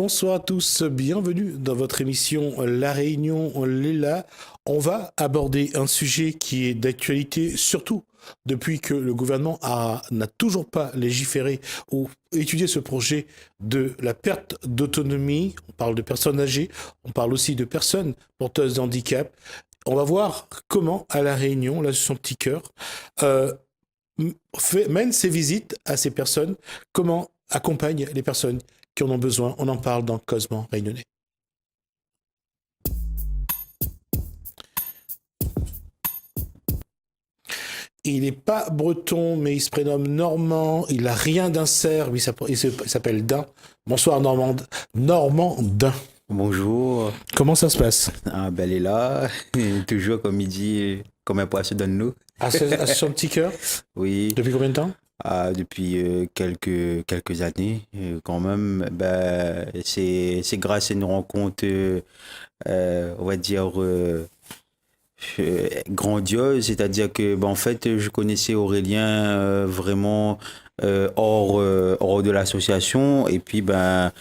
Bonsoir à tous, bienvenue dans votre émission La Réunion Léla. On va aborder un sujet qui est d'actualité, surtout depuis que le gouvernement n'a toujours pas légiféré ou étudié ce projet de la perte d'autonomie. On parle de personnes âgées, on parle aussi de personnes porteuses de handicap. On va voir comment, à La Réunion, là, son petit cœur, mène ses visites à ces personnes, comment accompagne les personnes qui en ont besoin. On en parle dans Causement Réunionnais. Il n'est pas breton, mais il se prénomme Normand. Il n'a rien d'un cerf, mais il s'appelle Dain. Bonsoir Normandin. Bonjour. Comment ça se passe? Ah, ben elle est là, toujours comme il dit, comme un poisson dans l'eau. À son petit cœur? Oui. Depuis combien de temps? Depuis quelques années, quand même. Ben, c'est grâce à une rencontre, on va dire, grandiose, c'est-à-dire que ben, en fait je connaissais Aurélien vraiment hors de l'association et puis ben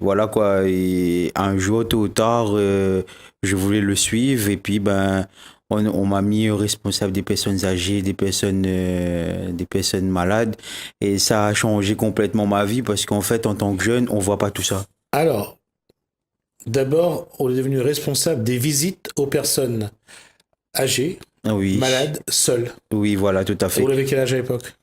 voilà quoi, et un jour tôt ou tard je voulais le suivre et puis ben on m'a mis responsable des personnes âgées, des personnes malades et ça a changé complètement ma vie parce qu'en fait en tant que jeune on voit pas tout ça. Alors, d'abord, on est devenu responsable des visites aux personnes âgées, Oui. malades, seules. Oui, voilà, tout à fait. Vous l'avez quel âge à l'époque?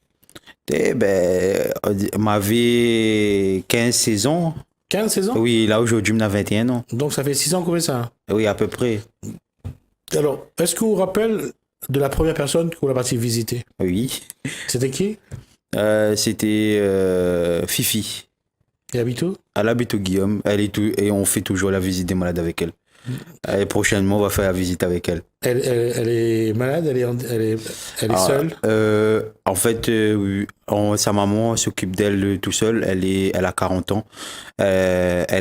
Eh ben, m'avait 15-16 ans. 15-16 ans? Oui, là aujourd'hui, on a 21 ans. Donc ça fait 6 ans qu'on fait ça. Oui, à peu près. Alors, est-ce que vous vous rappelez de la première personne que vous avez parti visiter? Oui. C'était qui? C'était Fifi. Et habite où? Elle habite au Guillaume. Et on fait toujours la visite des malades avec elle. Et prochainement, on va faire la visite avec elle. Elle est malade? Elle est seule? En fait, oui, sa maman s'occupe d'elle tout seule. Elle a 40 ans. Elle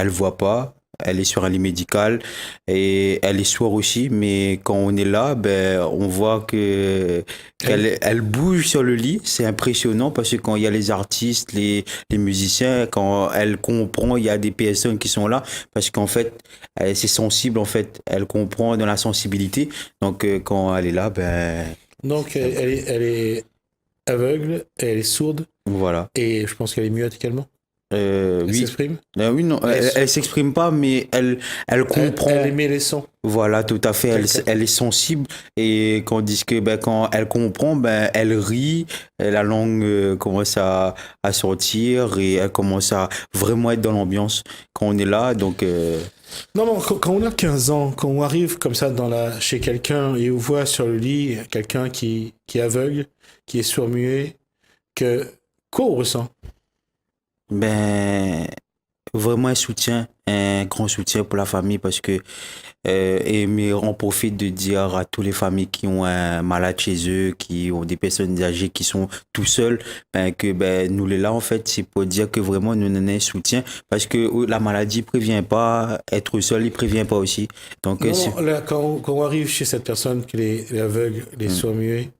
voit pas. Elle est sur un lit médical et elle est sourde aussi. Mais quand on est là, ben, on voit qu'elle bouge sur le lit. C'est impressionnant parce que quand il y a les artistes, les musiciens, quand elle comprend, il y a des personnes qui sont là parce qu'en fait, c'est sensible en fait. Elle comprend dans la sensibilité. Donc quand elle est là, ben. Donc elle est aveugle, elle est sourde. Voilà. Et je pense qu'elle est muette également. Elle Oui. s'exprime? Oui, non, elle s'exprime pas, mais elle comprend. Elle émet les sons. Voilà, tout à fait. Elle est sensible et quand on dit que ben, quand elle comprend, ben, elle rit, et la langue commence à sortir et elle commence à vraiment être dans l'ambiance quand on est là. Donc, Non, quand on a 15 ans, quand on arrive comme ça chez quelqu'un et on voit sur le lit quelqu'un qui est aveugle, qui est sourd-muet, quoi on ressent? ben, vraiment un grand soutien pour la famille parce que mais on profite de dire à toutes les familles qui ont un malade chez eux, qui ont des personnes âgées qui sont tout seuls, ben, que ben, nous les là en fait c'est pour dire que vraiment nous donnons un soutien parce que la maladie prévient pas, être seul il prévient pas aussi. Donc Non, là, quand on arrive chez cette personne qui est aveugle, les sourds-muets,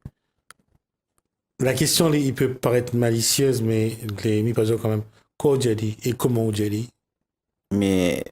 la question il peut paraître malicieuse, mais les mi pas quand même. Quoi on dit et comment on dit? mais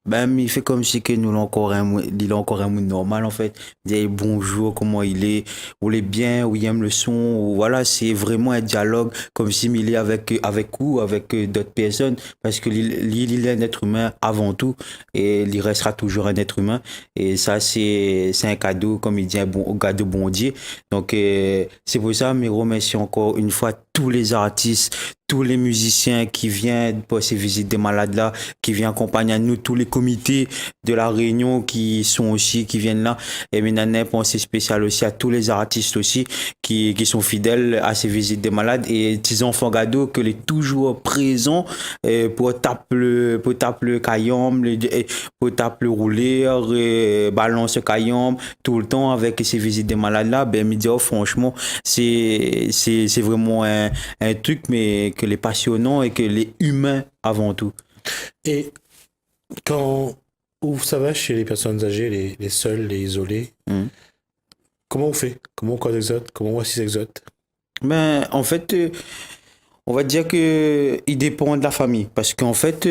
ben il fait comme si que il a encore un monde normal en fait, dire bonjour, comment il est, ou il est bien, ou il aime le son, ou voilà, c'est vraiment un dialogue comme s'il est avec vous, avec d'autres personnes parce que il est un être humain avant tout et il restera toujours un être humain et ça c'est un cadeau, comme il dit, un cadeau bon Dieu. Donc c'est pour ça me remercie encore une fois tous les artistes, tous les musiciens qui viennent pour ces visites des malades là, qui viennent accompagner nous, tous les comités de la Réunion qui viennent là. Et maintenant, pensée spéciale aussi à tous les artistes aussi qui sont fidèles à ces visites des malades et petits enfants gado que les toujours présents pour taper le caillom, pour taper le rouler, balance le caillom tout le temps avec ces visites des malades là. Ben, me dire franchement, c'est vraiment un truc mais que les passionnants et que les humains avant tout. Et où ça va chez les personnes âgées, les seuls, les isolés, comment on fait? Comment on code exote? Comment on voit 6 exotes? Ben, en fait, On va dire que il dépend de la famille. Parce qu'en fait,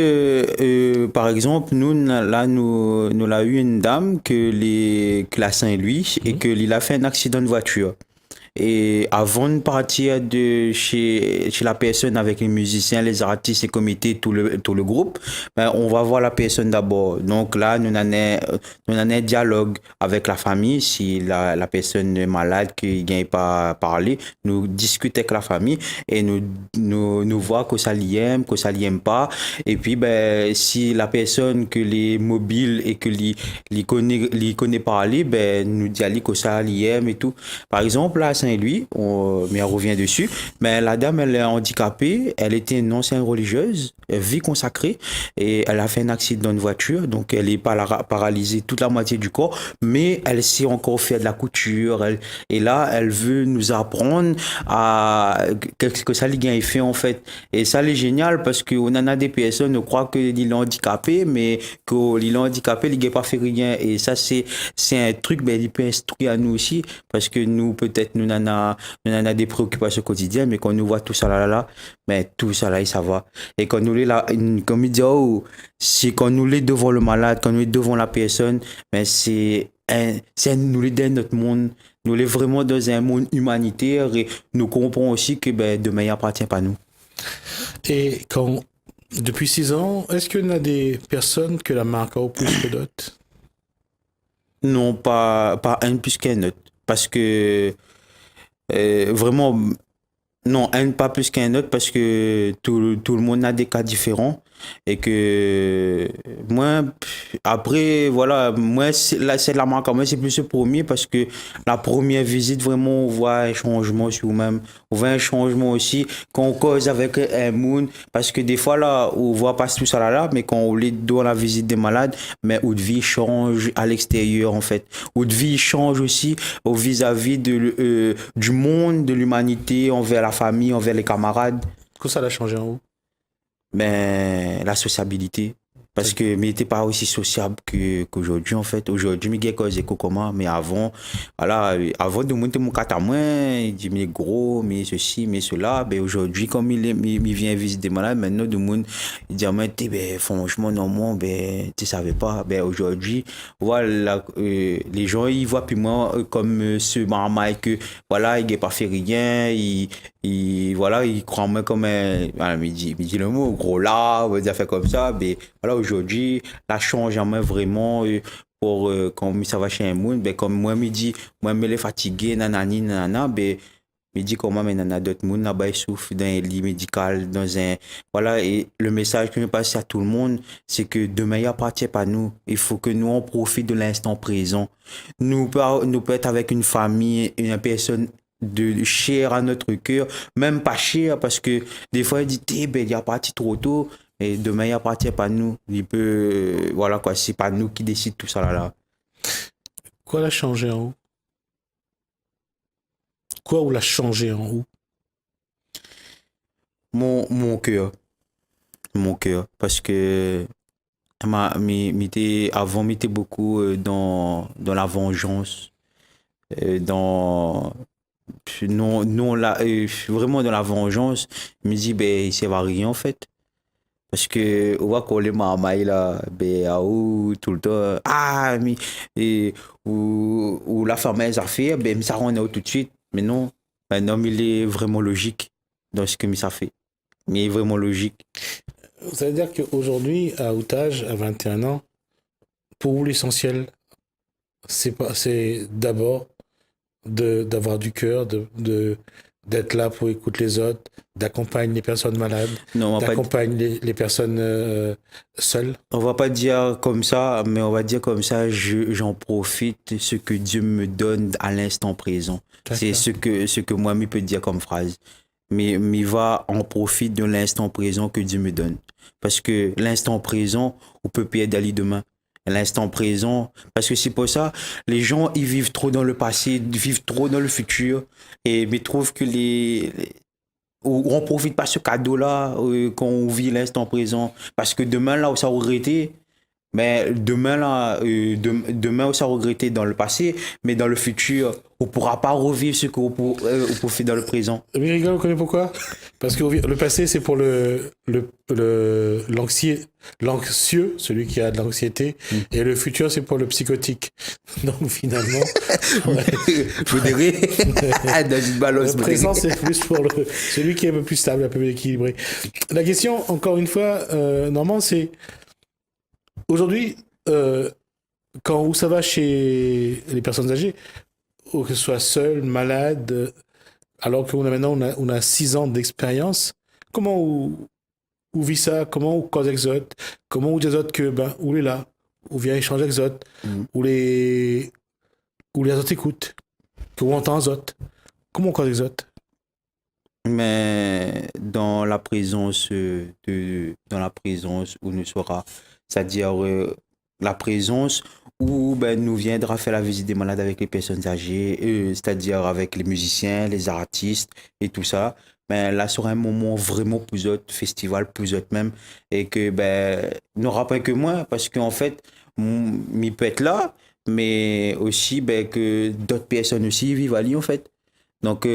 par exemple, nous l'a eu une dame que la Saint-Louis et Mhm. que il a fait un accident de voiture. Et avant de partir de chez la personne avec les musiciens, les artistes, les comités, tout le groupe, ben, on va voir la personne d'abord. Donc là, nous avons un dialogue avec la famille. Si la personne est malade, qui ne vient pas parler, nous discutons avec la famille et nous voir que ça l'aime, que ça l'aime pas. Et puis, ben, si la personne que les mobiles et que les connaît parler, ben, nous dit que ça l'aime et tout. Par exemple, là, à Saint-Louis, mais on revient dessus, mais la dame, elle est handicapée, elle était une ancienne religieuse, vie consacrée, et elle a fait un accident de voiture, donc elle est paralysée toute la moitié du corps, mais elle sait encore faire de la couture, et là, elle veut nous apprendre à qu'est-ce que ça lui a fait en fait. Et ça, c'est génial parce qu'on en a des personnes qui croient qu'il est handicapé, mais qu'il est handicapé, il n'a pas fait rien. Et ça, c'est un truc, ben, il peut instruire à nous aussi parce que nous, peut-être, nous en a des préoccupations quotidiennes, mais quand nous voit tout ça là, mais tout ça là, ça va. Et quand nous est là, comme il dit, oh, c'est quand nous est devant le malade, quand nous est devant la personne, mais nous est dans notre monde, nous est vraiment dans un monde humanitaire et nous comprenons aussi que ben, demain, il appartient pas à nous. Et quand, depuis 6 ans, est-ce qu'il y en a des personnes que la marque a au plus que d'autres? Non, pas un plus qu'un autre. Parce que vraiment, non, un pas plus qu'un autre parce que tout le monde a des cas différents et que moi, après, voilà, moi, là, c'est la marque, moi, c'est plus le premier parce que la première visite, vraiment, on voit un changement sur nous-mêmes. On voit un changement aussi quand on cause avec un monde parce que des fois, là, on voit pas tout ça là, mais quand on est dans la visite des malades, mais notre vie change à l'extérieur, en fait. Notre vie change aussi au vis-à-vis du monde, de l'humanité, envers la famille, envers les camarades, Que ça l'a changé en haut? ben, la sociabilité. Parce que mais n'était pas aussi sociable qu'aujourd'hui en fait. Aujourd'hui, mais cause comment mais avant voilà, avant de monter mon catamaran, il dit mais gros, mais ceci, mais cela, ben aujourd'hui comme il vient visiter des malades maintenant tout le monde il dit mais ben franchement non ben tu savais pas ben aujourd'hui voilà les gens ils voient plus moi comme ce marmaille que voilà, il n'a pas fait rien, voilà, il croit moi comme un voilà, il dit le mot gros là, on va dire fait comme ça, mais voilà, aujourd'hui, la change en moi vraiment pour quand ça va chez un monde, ben, comme moi, me dit, moi, me les fatigué, nanani, nanana, ben, me dit comment, mais nana, d'autres monde là-bas, ils souffrent dans un lit médical, dans un, voilà, et le message que je passe à tout le monde, c'est que demain, il appartient pas à nous. Il faut que nous, on profite de l'instant présent. Nous peut être avec une famille, une personne de cher à notre cœur, même pas cher, parce que des fois, il dit, eh ben, il a parti trop tôt. Et demain, il appartient pas à nous. Il peut, voilà quoi, c'est pas nous qui décide tout ça là. Quoi l'a changé en haut? Quoi ou l'a changé en haut? Mon cœur, parce que avant, m'était beaucoup dans la vengeance, dans, non, là, vraiment dans la vengeance. Je me dis, ben, ça va rien en fait. Parce que, on voit qu'on les marmaille là, ben, à où, tout le temps, ah, mais, et, ou la femme a des affaires, ben, ça rend tout de suite. Mais non, un homme, il est vraiment logique dans ce que ça fait. Mais il est vraiment logique. Ça veut dire qu'aujourd'hui, à Outage, à 21 ans, pour vous, l'essentiel, c'est d'abord d'avoir du cœur, d'être là pour écouter les autres, d'accompagner les personnes malades, Non, d'accompagner les personnes seules. on va pas dire comme ça, mais on va dire comme ça, j'en profite ce que Dieu me donne à l'instant présent. C'est D'accord. ce que moi, je peux dire comme phrase. Mais va en profite de l'instant présent que Dieu me donne. Parce que l'instant présent, on peut pas d'aller demain. L'instant présent, parce que c'est pour ça, les gens, ils vivent trop dans le passé, ils vivent trop dans le futur, et mais trouvent que on profite pas ce cadeau-là quand on vit l'instant présent. Parce que demain, là où ça aurait été, Mais demain, là, demain, ça regretter dans le passé, mais dans le futur, on ne pourra pas revivre ce qu'on fait dans le présent. Mais rigole, vous connaissez pourquoi? Parce que le passé, c'est pour l'anxieux, celui qui a de l'anxiété, et le futur, c'est pour le psychotique. Donc finalement, Faudrait dans une balance. le présent, c'est plus pour celui qui est un peu plus stable, un peu plus équilibré. La question, encore une fois, Normand, c'est aujourd'hui, où ça va chez les personnes âgées, ou que ce soit seul, malade, alors qu'on a maintenant on a 6 ans d'expérience, comment ou vit ça, comment ou cause exote, comment ou des autres que ben ou les là, ou vient échange exote, ou les autres écoutent, que ou entend autres, comment cause exote. Mais dans la présence où nous sera, c'est-à-dire la présence où ben, nous viendra faire la visite des malades avec les personnes âgées, c'est-à-dire avec les musiciens, les artistes et tout ça. Ben, là sera un moment vraiment plus autre, festival plus autre même, et que ben n'aura pas que moi, parce qu'en fait, m'y peut être là, mais aussi ben, que d'autres personnes aussi vivent à Lyon en fait. Donc,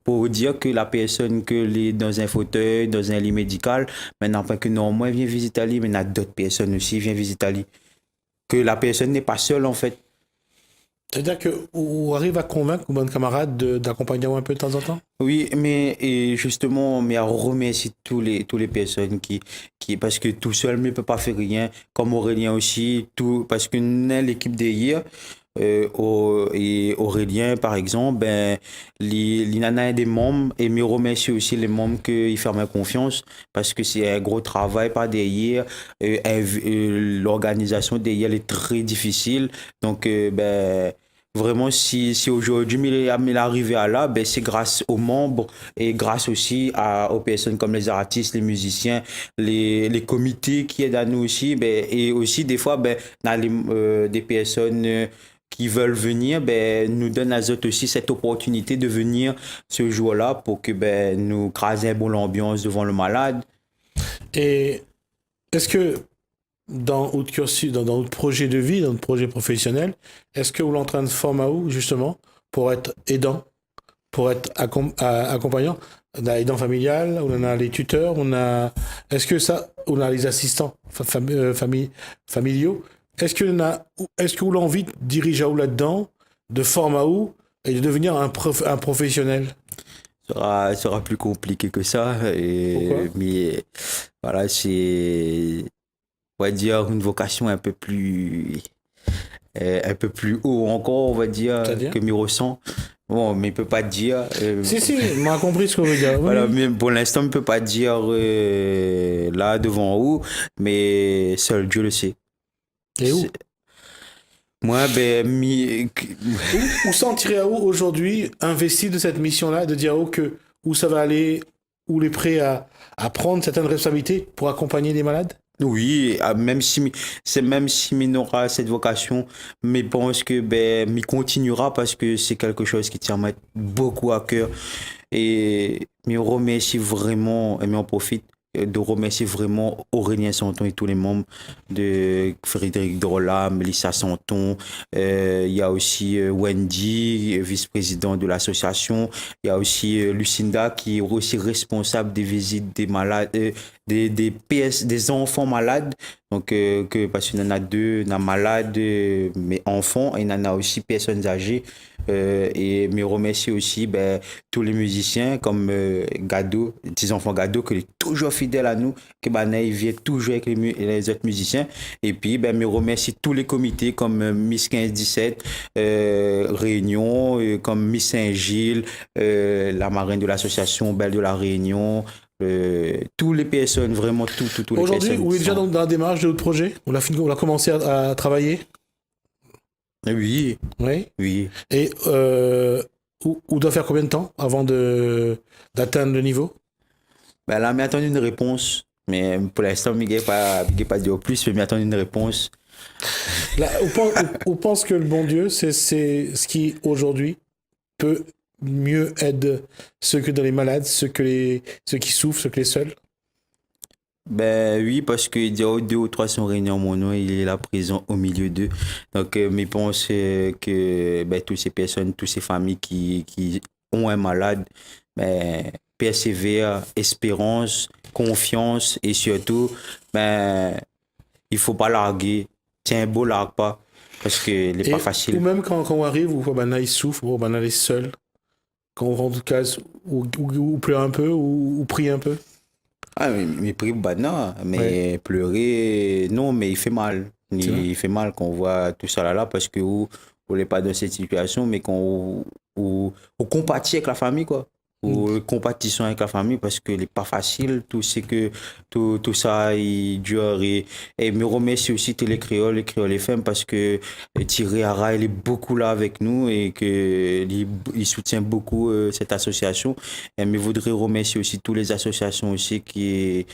pour dire que la personne que est dans un fauteuil, dans un lit médical, maintenant pas que non, moi, vient visiter Ali, mais il y a d'autres personnes aussi viennent visiter Ali. Que la personne n'est pas seule, en fait. C'est-à-dire que ou arrive à convaincre vos bonnes camarades d'accompagner un peu de temps en temps. Oui, mais et justement, mais à remercier tous les personnes parce que tout seul ne peut pas faire rien, comme Aurélien aussi, tout, parce que nous, l'équipe d'hier, et Aurélien, par exemple, ben, les nanas des membres, et me remercier aussi les membres qui font confiance, parce que c'est un gros travail par derrière, l'organisation derrière est très difficile, donc, ben, vraiment, si aujourd'hui il est arrivé à là, ben, c'est grâce aux membres et grâce aussi aux personnes comme les artistes, les musiciens, les comités qui aident à nous aussi. Ben, et aussi, des fois, ben, des personnes qui veulent venir, ben, nous donnent à eux aussi cette opportunité de venir ce jour-là pour que ben, nous craser un bon l'ambiance devant le malade. Et est-ce que dans votre cursus, dans votre projet de vie, dans votre projet professionnel, est-ce que vous êtes en train de former à où, justement, pour être aidant, pour être accompagnant? On a aidant familial, on a les tuteurs, est-ce que ça, on a les assistants familiaux? Est-ce que vous avez envie de diriger à où là-dedans, de former à où, et de devenir un professionnel? Sera plus compliqué que ça. Pourquoi? Mais voilà, c'est, on va dire, une vocation un peu plus haut encore, on va dire, C'est-à-dire? que me ressent. Bon, mais il peut pas dire. Si, on m'a compris ce que vous voulez dire. Oui. Voilà, mais pour l'instant, il peut pas dire là devant où, mais seul Dieu le sait. Et où? Moi, ben, Où s'en tirer à où aujourd'hui, investi de cette mission-là, de dire où ça va aller, où il est prêt à prendre certaines responsabilités pour accompagner les malades? oui, même si Minora a cette vocation, mais pense que ben m'y continuera parce que c'est quelque chose qui tient beaucoup à cœur et me remercie vraiment et m'en profite de remercier vraiment Aurélien Santon et tous les membres de Frédéric Drola, Mélissa Santon, il y a aussi Wendy, vice-président de l'association, il y a aussi Lucinda qui est aussi responsable des visites des malades, des enfants malades. Donc, parce qu'il y en a deux, il y en a malades, mais enfants, et il y en a aussi personnes âgées. Et me remercier aussi ben, tous les musiciens comme Gado, les petits enfants Gado, qui est toujours fidèle à nous, que ben, il vient toujours avec les autres musiciens. Et puis, ben, me remercier tous les comités comme Miss 15-17, Réunion, comme Miss Saint-Gilles, la marraine de l'association Belle de la Réunion, tous les personnes, vraiment tous les personnes. Aujourd'hui, vous êtes déjà dans la démarche de votre projet? On a commencé à travailler? Oui, Oui. oui. Et on doit faire combien de temps avant d'atteindre le niveau? Ben là, mais attendre une réponse. Mais pour l'instant, je ne pas dire plus, mais attendre une réponse. Là, on pense que le bon Dieu, c'est ce qui aujourd'hui peut mieux aider ceux que dans les malades, ceux qui souffrent, ceux qui sont seuls. Ben oui, parce que il y a 2 ou 3 sont réunis en mon nom, il est là présent au milieu d'eux. Donc, mais je pense que ben, toutes ces personnes, toutes ces familles qui ont un malade, ben, persévèrent, espérance, confiance et surtout, ben, il faut pas larguer. Tiens, beau, largue pas, parce que n'est pas Ou facile. même quand on arrive, où ben, là, il souffre, bon, ben, là, il est seul, quand on rentre de case, ou pleure un peu, ou prie un peu. Ah, mais pris bah non, Ouais, mais pleurer, non, mais il fait mal. c'est vrai. Il fait mal quand on voit tout ça là, parce que vous n'est pas dans cette situation, mais quand on compatit avec la famille, quoi. Mm. Ou compatissons avec la famille parce que n'est pas facile, tout c'est que tout ça il dure et me remercie aussi les créoles FM parce que Thierry Ara il est beaucoup là avec nous et que il soutient beaucoup cette association. Mais je voudrais remercier aussi toutes les associations aussi qui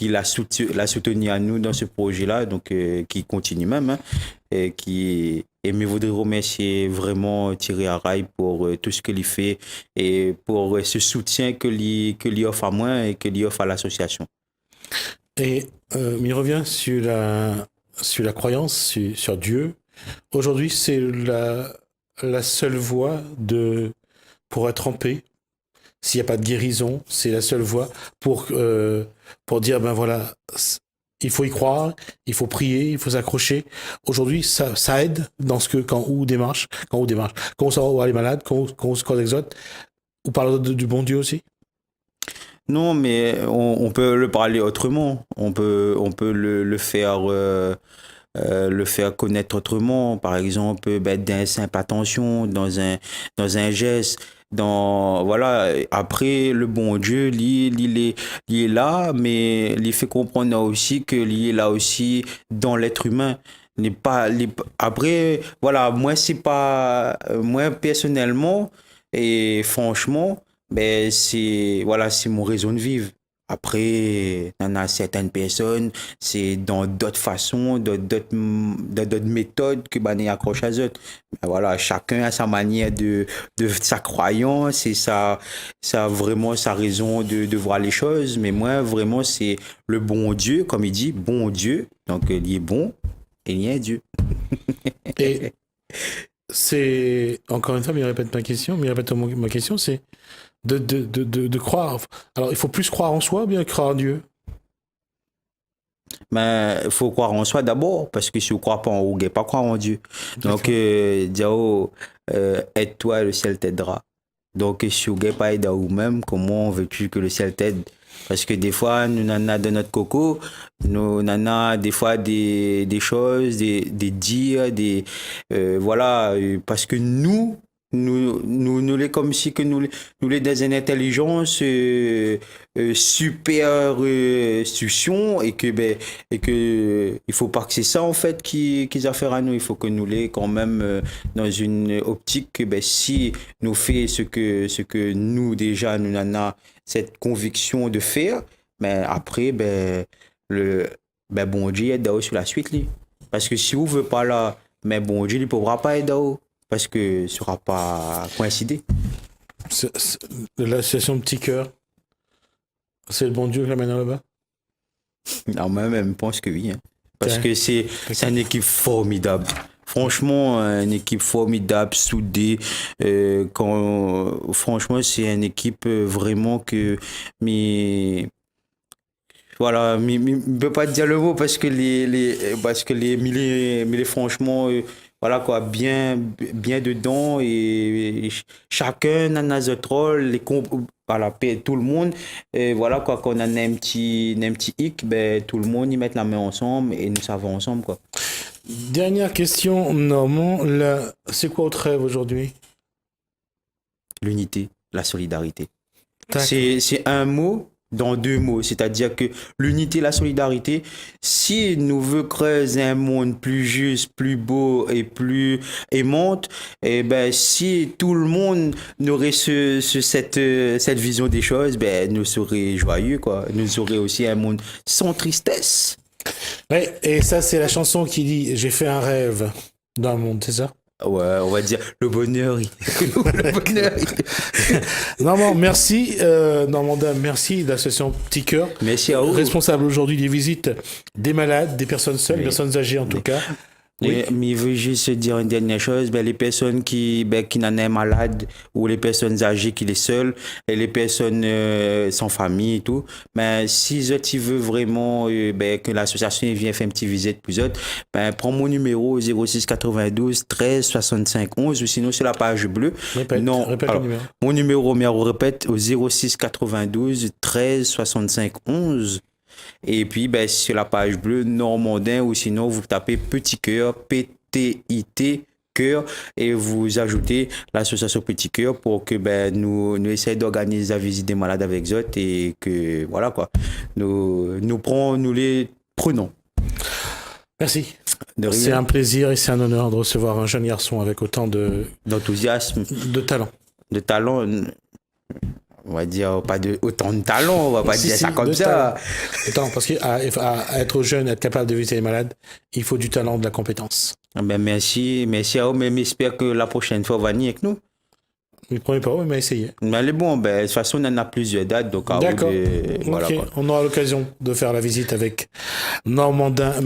l'a soutenu à nous dans ce projet-là, donc qui continue même, hein, et je voudrais remercier vraiment Thierry Araï pour tout ce qu'il fait et pour ce soutien que lui offre à moi et que lui offre à l'association. Et il revient sur la croyance, sur Dieu. Aujourd'hui, c'est la seule voie pour être en paix. S'il n'y a pas de guérison, c'est la seule voie pour dire, ben voilà, il faut y croire, il faut prier, il faut s'accrocher. Aujourd'hui, ça aide dans ce que, quand on sort voir les malades, quand on se croise exote, ou parle du bon Dieu aussi. Non, mais on peut le parler autrement. On peut le faire connaître autrement. Par exemple, ben, dans simple attention, dans un geste, voilà. Après, le bon Dieu, il est là, mais il fait comprendre aussi que il est là aussi dans l'être humain. Après, voilà, moi, c'est pas, moi, personnellement, et franchement, ben, voilà, c'est mon raison de vivre. Après, il y en a certaines personnes, c'est dans d'autres façons, dans d'autres méthodes que ben, y accroche à eux. Ben voilà, chacun a sa manière de sa croyance et vraiment sa raison de voir les choses. Mais moi, vraiment, c'est le bon Dieu, comme il dit, bon Dieu. Donc, il est bon et il y a un Dieu. Et c'est, encore une fois, mais il répète ma question, mais il répète ma question, c'est de croire. Alors, il faut plus croire en soi ou bien croire en Dieu. Mais il faut croire en soi d'abord, parce que si on ne croit pas en vous, pas croire en Dieu. Donc, D'accord. Diao, aide-toi, le ciel t'aidera. Donc, si vous ne pas aide à vous-même, comment veux-tu que le ciel t'aide? Parce que des fois, nous nana de notre coco, nous nana des fois des choses, des dires, voilà, parce que nous les comme si que nous les des une intelligence super institution et que il faut pas que c'est ça en fait qui a affaire à nous. Il faut que nous les quand même dans une optique que ben si nous fait ce que nous déjà nous en a cette conviction de faire, mais après ben le ben bon Dieu aide sur la suite lui. Parce que si vous veut pas là, mais bon Dieu il pourra pas aider parce que ça sera pas coïncidé. L'association Petit Cœur, c'est le bon Dieu qui l'amène là-bas. Non, moi-même, je pense que oui, hein. Parce Tiens, que c'est une équipe formidable. Franchement, une équipe formidable, soudée. Franchement, c'est une équipe vraiment que. Mais, voilà, je peux pas te dire le mot parce que mais les franchement, voilà quoi, bien dedans et chacun a notre rôle, voilà, tout le monde, et voilà quoi, quand on a un petit hic, ben, tout le monde y met la main ensemble et nous savons ensemble quoi. dernière question, Normand. C'est quoi votre rêve aujourd'hui? L'unité, la solidarité. Tac. C'est un mot dans 2 mots, c'est-à-dire que l'unité, la solidarité, si nous voulons créer un monde plus juste, plus beau et plus aimant, eh ben, si tout le monde aurait cette vision des choses, ben, nous serions joyeux, quoi. Nous aurions aussi un monde sans tristesse. Ouais, et ça, c'est la chanson qui dit j'ai fait un rêve dans le monde, c'est ça? Ouais, on va dire le bonheur. Le bonheur. Normand, merci. Normandin, merci de l'association Petit Cœur. Merci à vous. Responsable aujourd'hui des visites des malades, des personnes seules, Oui. des personnes âgées en tout cas. Oui. Mais il veut juste dire une dernière chose, ben, les personnes qui n'en est malade ou les personnes âgées qui sont seules et les personnes sans famille et tout, ben, si tu veux vraiment ben, que l'association vienne faire une petite visite plus autres, ben, prends mon numéro 06 92 13 65 11 ou sinon sur la page bleue. Répète Alors, le numéro. mon numéro, mais on répète au 06 92 13 65 11. Et puis, ben, sur la page bleue, Normandin, ou sinon, vous tapez Petit Cœur, PTIT, Cœur, et vous ajoutez l'association Petit Cœur pour que ben, nous essayions d'organiser la visite des malades avec eux et que, voilà quoi, nous les prenons. Merci. De C'est rien, un plaisir et c'est un honneur de recevoir un jeune garçon avec autant d'enthousiasme, de talent. de talent. On va dire pas de autant de talent, on va pas Si, dire si, ça comme de ça. Attends, parce qu'à à être jeune, être capable de visiter les malades, il faut du talent, de la compétence. Ben, merci à vous, mais j'espère que la prochaine fois, on va venir avec nous. Ne prenez pas, mais essayez. Mais elle est bon, ben, de toute façon, on en a plusieurs dates, donc à vous D'accord. de- voilà Ok. quoi. On aura l'occasion de faire la visite avec Normandin.